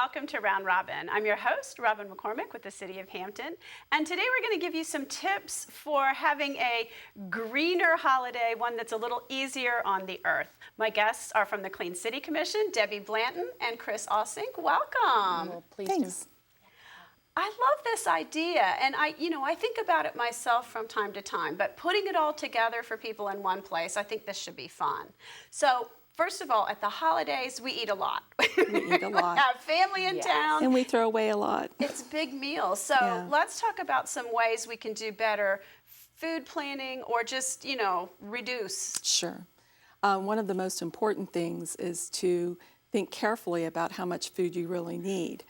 welcome to Round Robin. I'm your host, Robin McCormick with the City of Hampton, and today we're going to give you some tips for having a greener holiday, one that's a little easier on the earth. My guests are from the Clean City Commission, Debbie Blanton and Cris Ausink. Welcome. Well, please Thanks. I love this idea, and I think about it myself from time to time, but putting it all together for people in one place, I think this should be fun. So, first of all, at the holidays, we eat a lot. We eat a lot. We have family in town. And we throw away a lot. It's big meals. So let's talk about some ways we can do better food planning or just, reduce. Sure. One of the most important things is to think carefully about how much food you really need,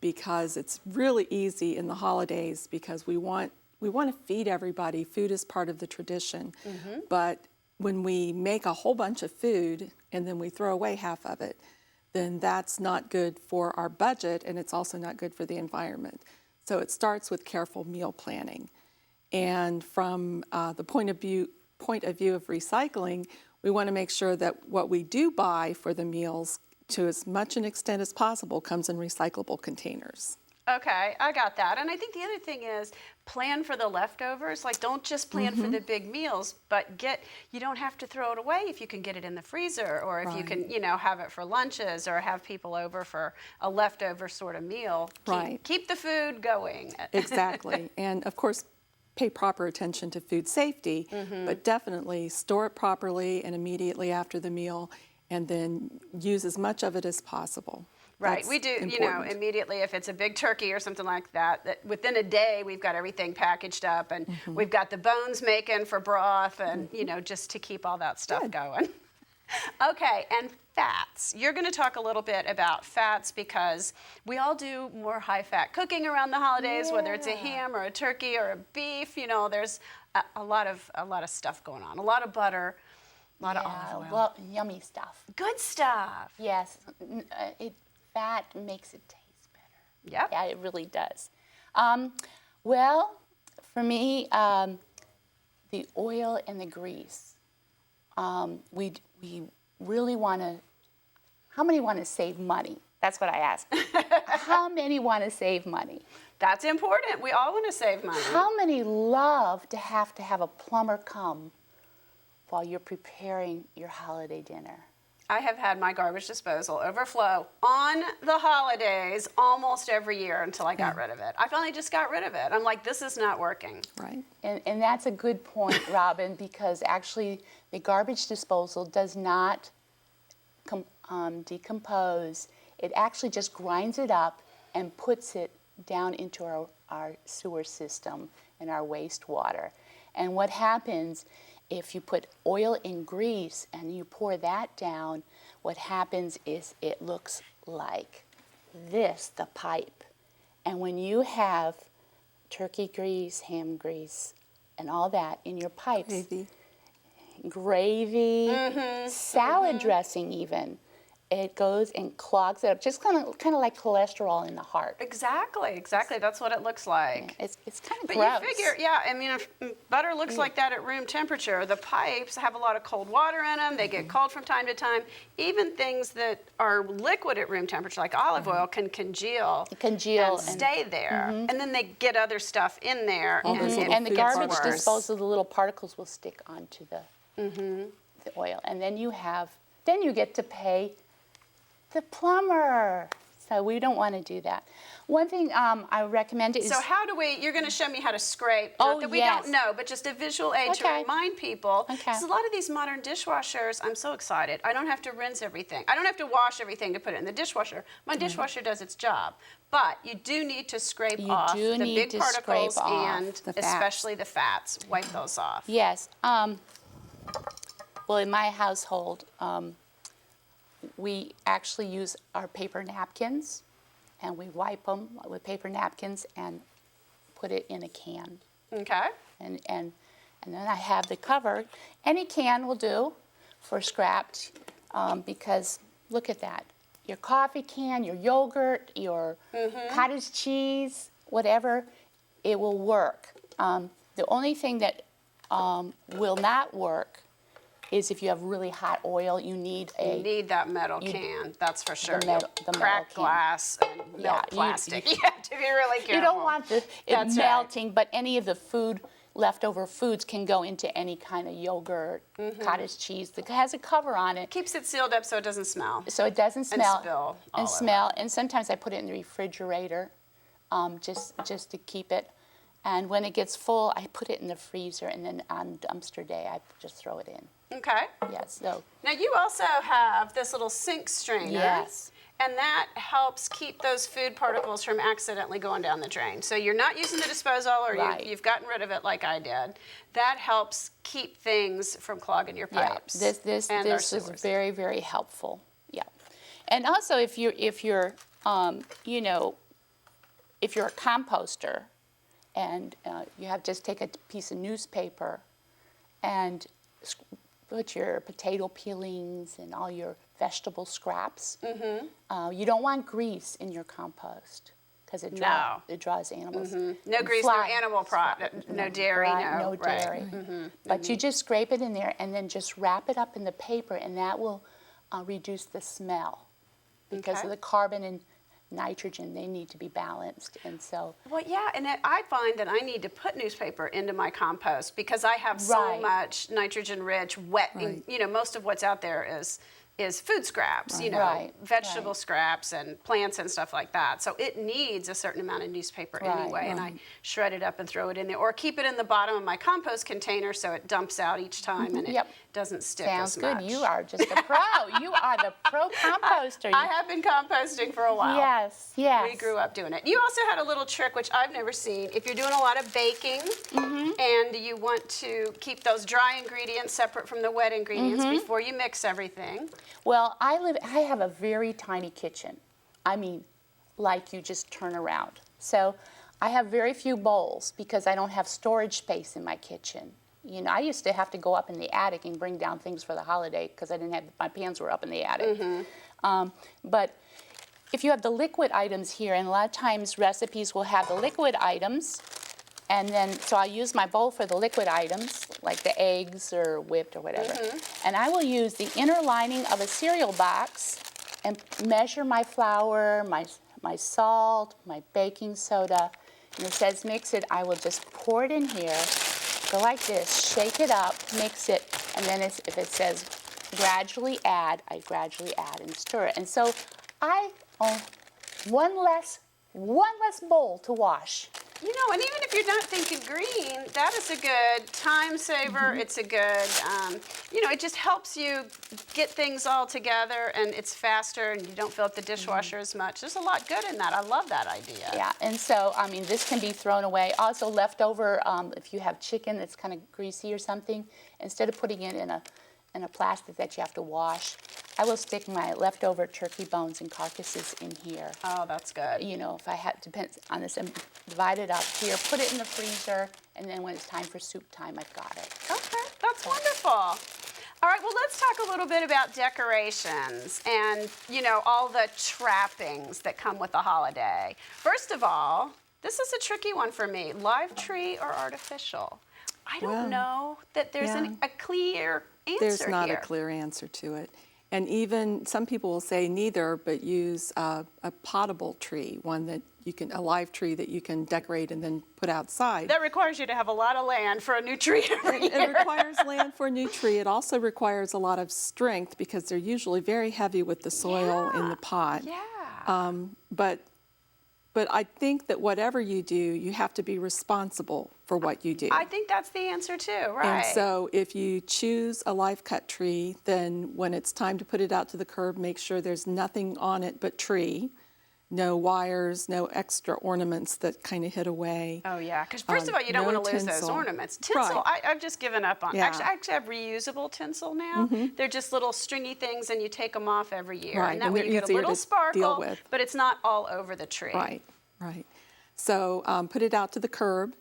because it's really easy in the holidays because we want to feed everybody. Food is part of the tradition. Mm-hmm. But when we make a whole bunch of food and then we throw away half of it, then that's not good for our budget, and it's also not good for the environment. So it starts with careful meal planning. And from the point of view of recycling, we want to make sure that what we do buy for the meals, to as much an extent as possible, comes in recyclable containers. Okay, I got that. And I think the other thing is plan for the leftovers. Like, don't just plan for the big meals, but you don't have to throw it away if you can get it in the freezer, or if you can, have it for lunches or have people over for a leftover sort of meal. Keep the food going. Exactly. And of course, pay proper attention to food safety, but definitely store it properly and immediately after the meal, and then use as much of it as possible. Right, That's we do, important. immediately if it's a big turkey or something like that within a day we've got everything packaged up, and we've got the bones making for broth, and, just to keep all that stuff going. Okay, and fats. You're going to talk a little bit about fats because we all do more high-fat cooking around the holidays, whether it's a ham or a turkey or a beef. There's a lot of stuff going on, a lot of butter. A lot of olive oil. Well, yummy stuff. Good stuff. Yes, fat makes it taste better. Yep. Yeah, it really does. Well, for me, the oil and the grease. We really want to. How many want to save money? That's what I ask. How many want to save money? That's important. We all want to save money. How many love to have a plumber come while you're preparing your holiday dinner? I have had my garbage disposal overflow on the holidays almost every year until I got rid of it. I finally just got rid of it. I'm like, this is not working. Right. And that's a good point, Robin, because actually the garbage disposal does not decompose. It actually just grinds it up and puts it down into our sewer system and our wastewater. And what happens if you put oil and grease and you pour that down, what happens is it looks like this, the pipe. And when you have turkey grease, ham grease, and all that in your pipes, gravy, salad dressing even, it goes and clogs it up, just kind of like cholesterol in the heart. Exactly. That's what it looks like. Yeah, it's kind of but gross. You figure, if butter looks like that at room temperature, the pipes have a lot of cold water in them. They get cold from time to time. Even things that are liquid at room temperature, like olive oil, can congeal and stay there. And then they get other stuff in there. And the garbage worse. disposal, the little particles will stick onto the oil. And then you get to pay the plumber. So we don't want to do that. One thing I recommend is... So how do you're going to show me how to scrape. Not that we don't know, but just a visual aid to remind people. Because a lot of these modern dishwashers, I'm so excited. I don't have to rinse everything. I don't have to wash everything to put it in the dishwasher. My dishwasher does its job. But you do need to scrape off the big particles and especially the fats. Wipe those off. Yes. Well, in my household, we actually use our paper napkins, and we wipe them with paper napkins and put it in a can. Okay. And then I have the cover. Any can will do for scrapped, because look at that. Your coffee can, your yogurt, your cottage cheese, whatever, it will work. The only thing that will not work is if you have really hot oil, you need You need that metal can, that's for sure. the Crack metal can. glass and melt plastic. You have to be really careful. You don't want it That's right. melting, but any of the leftover foods can go into any kind of yogurt, cottage cheese that has a cover on it. Keeps it sealed up so it doesn't smell. So it doesn't smell. spill all And over. smell. And sometimes I put it in the refrigerator just to keep it. And when it gets full, I put it in the freezer, and then on dumpster day, I just throw it in. Okay. Yes. So Now you also have this little sink strainer. Yes. And that helps keep those food particles from accidentally going down the drain. So you're not using the disposal, or Right. you've gotten rid of it like I did. That helps keep things from clogging your pipes. This and our is sewers. very, very helpful. Yeah. And also if you're you know, if you're a composter and you have just take a piece of newspaper and put your potato peelings and all your vegetable scraps. You don't want grease in your compost because it draws animals. No grease, no animal product, no dairy, no dairy. But you just scrape it in there and then just wrap it up in the paper, and that will reduce the smell because Okay. of the carbon and nitrogen. They need to be balanced, and so. Well, yeah, and I find that I need to put newspaper into my compost because I have so Right. much nitrogen-rich, wet. Right. You know, most of what's out there is food scraps. You know, Right, vegetable right. scraps and plants and stuff like that. So it needs a certain amount of newspaper Right, anyway, and I shred it up and throw it in there, or keep it in the bottom of my compost container so it dumps out each time and Yep. it doesn't stick Sounds as good. much. You are just a pro. You are the pro composter. I have been composting for a while. Yes, yes. We grew up doing it. You also had a little trick, which I've never seen. If you're doing a lot of baking and you want to keep those dry ingredients separate from the wet ingredients before you mix everything. Well, I have a very tiny kitchen. I mean, like you just turn around. So I have very few bowls because I don't have storage space in my kitchen. You know, I used to have to go up in the attic and bring down things for the holiday because I didn't have, my pans were up in the attic. But if you have the liquid items here, and a lot of times recipes will have the liquid items, and then, so I use my bowl for the liquid items, like the eggs or whipped or whatever. And I will use the inner lining of a cereal box and measure my flour, my salt, my baking soda. And it says mix it. I will just pour it in here, go like this, shake it up, mix it, and then if it says gradually add, I gradually add and stir it. And so I own one less bowl to wash. You know, and even if you're not thinking green, that is a good time saver. It's a good, you know, it just helps you get things all together, and it's faster, and you don't fill up the dishwasher as much. There's a lot good in that. I love that idea. Yeah, and so, I mean, this can be thrown away. Also, leftover, if you have chicken that's kind of greasy or something, instead of putting it in a plastic that you have to wash, I will stick my leftover turkey bones and carcasses in here. Oh, that's good. You know, if I have, depends on this, and divide it up here, put it in the freezer, and then when it's time for soup time, I've got it. Okay, that's wonderful. All right, well, let's talk a little bit about decorations and, you know, all the trappings that come with the holiday. First of all, this is a tricky one for me. Live tree or artificial? I don't know that there's a clear answer There's not here. a clear answer to it. And even some people will say neither, but use a potable tree, one that you can, a live tree that you can decorate and then put outside. That requires you to have a lot of land for a new tree every It year. requires land for a new tree. It also requires a lot of strength because they're usually very heavy with the soil in the pot. Yeah. But I think that whatever you do, you have to be responsible for what you do. I think that's the answer too, right? And so if you choose a live cut tree, then when it's time to put it out to the curb, make sure there's nothing on it but tree. No wires, no extra ornaments that kind of hid away. Oh yeah, because first of all, you don't no want to lose those tinsel. ornaments. Tinsel, Right. I've just given up on. Yeah. Actually, I have reusable tinsel now. They're just little stringy things, and you take them off every year, Right, and that and way they're you get a easier little to sparkle, deal with. but it's not all over the tree. Right, right. So put it out to the curb.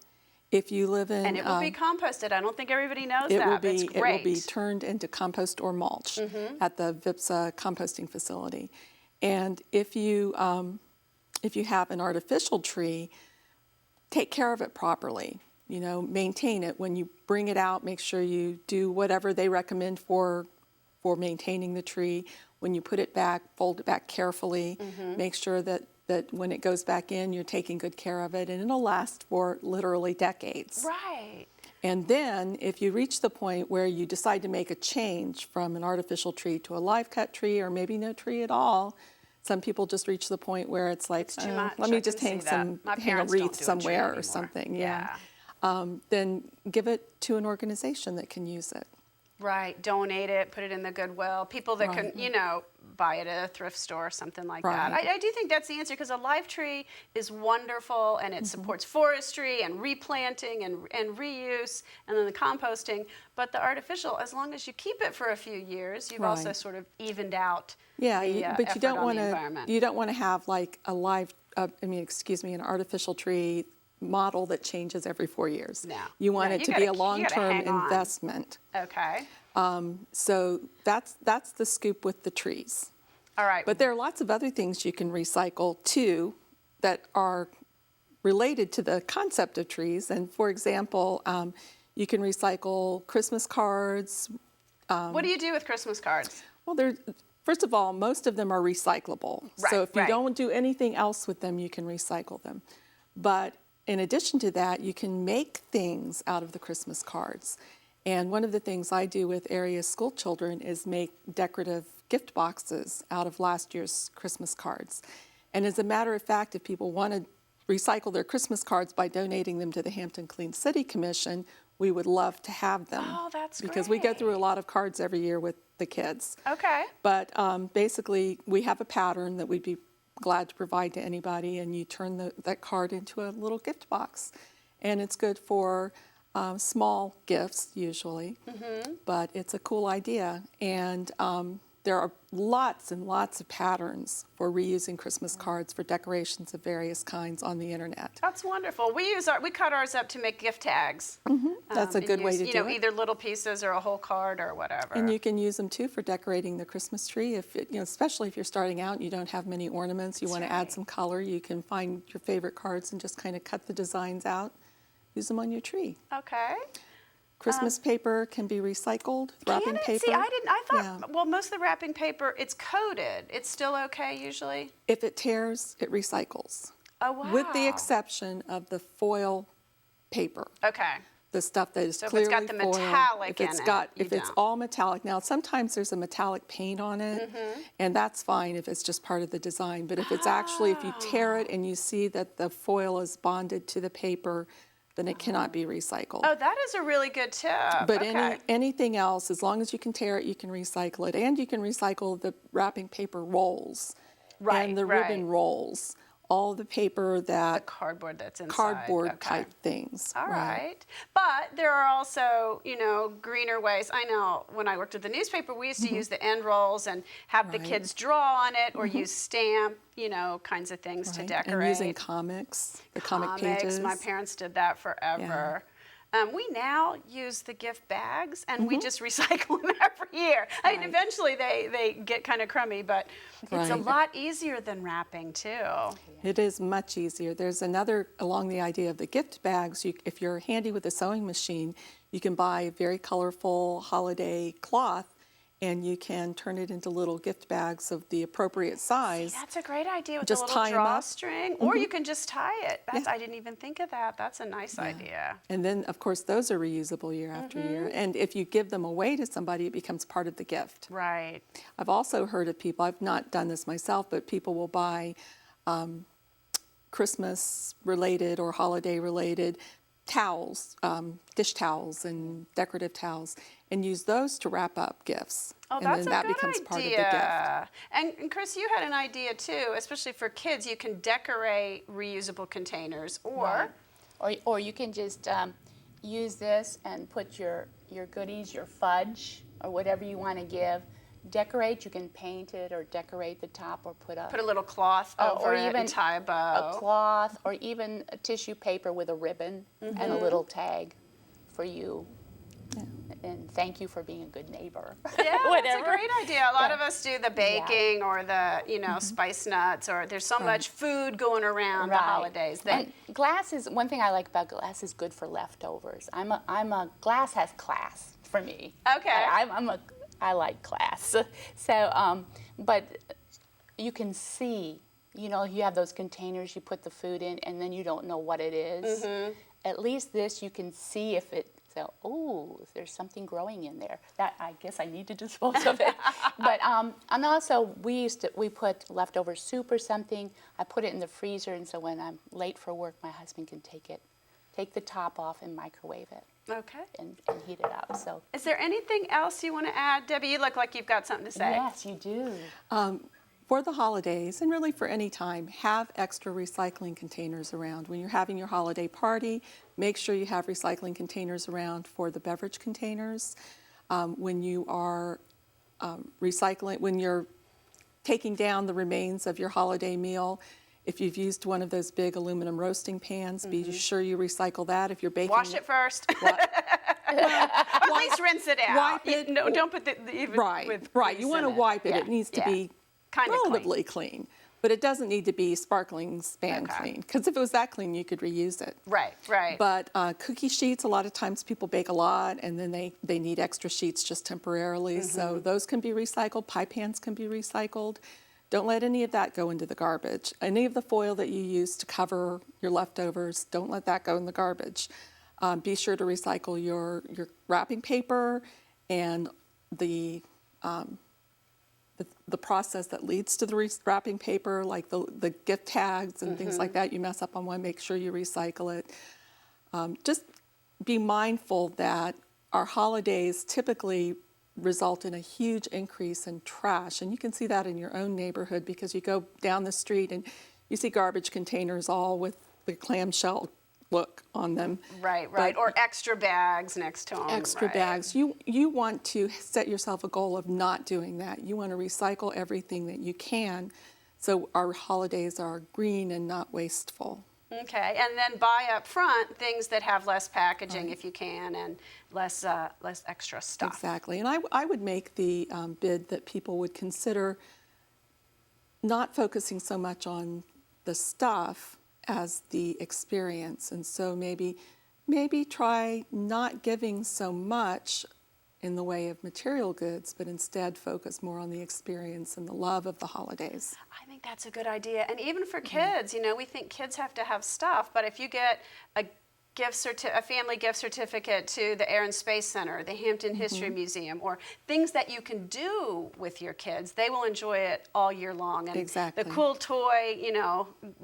If you live in, And it will be composted. I don't think everybody knows it that, will but it's be great. it will be turned into compost or mulch at the VIPSA composting facility. And if you have an artificial tree, take care of it properly. maintain it. When you bring it out, make sure you do whatever they recommend for maintaining the tree. When you put it back, fold it back carefully. Make sure that when it goes back in, you're taking good care of it, and it'll last for literally decades. Right. And then if you reach the point where you decide to make a change from an artificial tree to a live cut tree, or maybe no tree at all, some people just reach the point where it's like, It's too much. let me I just can see hang that. My a parents don't wreath do a tree somewhere or anymore. something. Yeah. Then give it to an organization that can use it. Right. Donate it, put it in the Goodwill. People that Right. can, buy it at a thrift store or something like that. Right. I do think that's the answer, because a live tree is wonderful, and it supports forestry and replanting and reuse, and then the composting. But the artificial, as long as you keep it for a few years, you've also Right. sort of evened out Yeah, the but you effort don't on want the to. environment. You don't want to have like a an artificial tree model that changes every 4 years. No. You want No, it you to gotta- be a you gotta long-term hang on. investment. Okay. So that's the scoop with the trees. All right. But there are lots of other things you can recycle too that are related to the concept of trees. And for example, you can recycle Christmas cards. What do you do with Christmas cards? Well, first of all, most of them are recyclable. So Right, if you right. don't do anything else with them, you can recycle them. But in addition to that, you can make things out of the Christmas cards. And one of the things I do with area school children is make decorative gift boxes out of last year's Christmas cards. And as a matter of fact, if people want to recycle their Christmas cards by donating them to the Hampton Clean City Commission, we would love to have them. Oh, that's because we go through a great. lot of cards every year with the kids. Okay. But basically, we have a pattern that we'd be glad to provide to anybody, and you turn that card into a little gift box. And it's good for small gifts, usually, but it's a cool idea. And there are lots and lots of patterns for reusing Christmas cards for decorations of various kinds on the internet. That's wonderful. We cut ours up to make gift tags. That's a and good way use, to do it. either little pieces or a whole card or whatever. And you can use them too for decorating the Christmas tree. Especially if you're starting out and you don't have many ornaments, you want to add right. some color. You can find your favorite cards and just kind of cut the designs out. Use them on your tree. Okay. Christmas paper can be recycled. Wrapping Can it? paper. See, I thought, Yeah. well, most of the wrapping paper, it's coated. It's still okay usually? If it tears, it recycles. Oh, wow. With the exception of the foil paper. Okay. The stuff that is So if clearly it's got the foil. metallic if it's in it, got, you if it's don't. all metallic. Now, sometimes there's a metallic paint on it, and that's fine if it's just part of the design. But if it's actually, if you tear it and you see that the foil is bonded to the paper, then it cannot be recycled. Oh, that is a really good tip. But okay. anything else, as long as you can tear it, you can recycle it. And you can recycle the wrapping paper rolls Right, and the right. ribbon rolls. All the paper that Cardboard that's inside. cardboard Okay. type things. All right. But there are also, greener ways. I know when I worked at the newspaper, we used to use the end rolls and have the Right. kids draw on it or use stamp, kinds of things to Right. decorate. And using comics, the comic pages. My parents did that forever. We now use the gift bags, and we just recycle them every year. I mean, eventually they get kind of crummy, but it's a Right. lot easier than wrapping, too. It is much easier. There's another, along the idea of the gift bags, if you're handy with a sewing machine, you can buy very colorful holiday cloth, and you can turn it into little gift bags of the appropriate size. That's a great idea with Just the tie little 'em up. drawstring, or you can just tie it. Yeah. I didn't even think of that. That's a nice idea. And then, of course, those are reusable year after year. And if you give them away to somebody, it becomes part of the gift. Right. I've also heard of people, I've not done this myself, but people will buy Christmas-related or holiday-related towels, dish towels and decorative towels, and use those to wrap up gifts. Oh, and that's then a that good becomes idea. part of the gift. And Cris, you had an idea too, especially for kids. You can decorate reusable containers, or Or you can just use this and put your goodies, your fudge, or whatever you want to give. Decorate, you can paint it or decorate the top or put a little cloth over or it even and tie a bow. a cloth, or even a tissue paper with a ribbon and a little tag for you. And thank you for being a good neighbor. Yeah, that's a Whatever. great idea. A lot of us do the baking or the, spice nuts, or there's so much food going around the holidays. That And glass is, one thing I like about glass is good for leftovers. Glass has class for me. Okay. I like class. So, but you can see, you have those containers you put the food in and then you don't know what it is. At least this, you can see if it, so, oh, there's something growing in there. That, I guess I need to dispose of it. But, and also we put leftover soup or something. I put it in the freezer, and so when I'm late for work, my husband can take the top off and microwave it. Okay. And heat it up. So. Is there anything else you want to add, Debbie? You look like you've got something to say. Yes, you do. For the holidays, and really for any time, have extra recycling containers around. When you're having your holiday party, make sure you have recycling containers around for the beverage containers. When you are when you're taking down the remains of your holiday meal, if you've used one of those big aluminum roasting pans, be sure you recycle that. If you're baking, Wash it first. Or at least rinse it out. Wipe it. No, don't put the even with right. grease You want to in it. wipe it. Yeah, It needs to be kind of relatively clean, but it doesn't need to be sparkling span Okay. clean. Because if it was that clean, you could reuse it. Right. But cookie sheets, a lot of times people bake a lot, and then they need extra sheets just temporarily. So those can be recycled. Pie pans can be recycled. Don't let any of that go into the garbage. Any of the foil that you use to cover your leftovers, don't let that go in the garbage. Be sure to recycle your wrapping paper and the process that leads to the wrapping paper, like the gift tags and things like that. You mess up on one, make sure you recycle it. Just be mindful that our holidays typically result in a huge increase in trash, and you can see that in your own neighborhood because you go down the street and you see garbage containers all with the clamshell look on them. Right. But Or extra bags next to them. extra bags. You want to set yourself a goal of not doing that. You want to recycle everything that you can so our holidays are green and not wasteful. Okay, and then buy up front things that have less packaging if you can, and less extra stuff. Exactly. And I would make the bid that people would consider not focusing so much on the stuff as the experience. And so maybe try not giving so much in the way of material goods, but instead focus more on the experience and the love of the holidays. I think that's a good idea. And even for kids, we think kids have to have stuff, but if you get a family gift certificate to the Air and Space Center, the Hampton History Museum, or things that you can do with your kids, they will enjoy it all year long. And Exactly. the cool toy,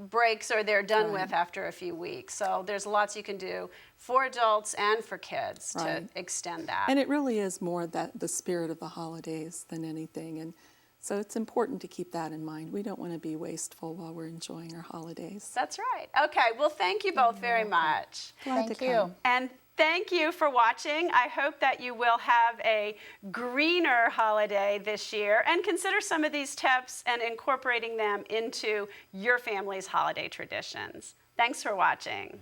breaks or they're done with after a few weeks. So there's lots you can do for adults and for kids to extend that. And it really is more that the spirit of the holidays than anything. And so it's important to keep that in mind. We don't want to be wasteful while we're enjoying our holidays. That's right. Okay, well, thank you both very much. Glad to Thank you. come. And thank you for watching. I hope that you will have a greener holiday this year and consider some of these tips and incorporating them into your family's holiday traditions. Thanks for watching.